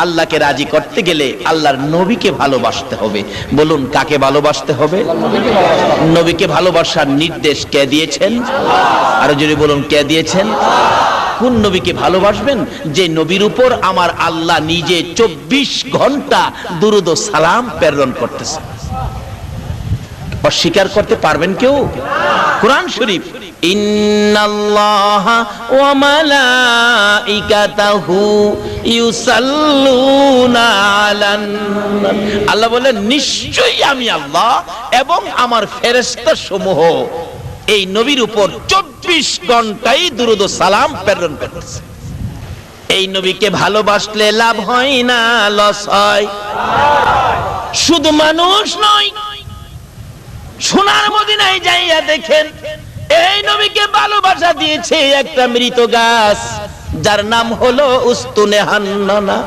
আল্লাহকে রাজি করতে গেলে আল্লাহর নবীকে ভালোবাসতে হবে। বলুন কাকে ভালোবাসতে হবে? নবীকে ভালোবাসার নির্দেশ কে দিয়েছেন? আরো যদি বলুন কে দিয়েছেন? কোন নবীকে ভালোবাসবেন? যে নবীর উপর আমার আল্লাহ নিজে 24 ঘন্টা দুরূদ ও সালাম প্রেরণ করতেছে। অস্বীকার করতে পারবেন কেউ? কোরআন শরীফ, ইন্নাল্লাহা ওয়া মালাইকাতাহু ইউসাল্লুনা আলান, আল্লাহ বলেন নিশ্চয়ই আমি আল্লাহ এবং আমার ফেরেশতা সমূহ এই নবীর উপর 24 ঘন্টাই দুরূদ ও সালাম প্রেরণ করতেছে। এই নবীকে ভালোবাসলে লাভ হয় না লস হয়? শুধু মানুষ নয়, সোনার মদিনায় যাইয়া দেখেন এই নবীকে ভালোবাসা দিয়েছে একটা মৃত গাছ যার নাম হলো উস্তুনে হান্নানা।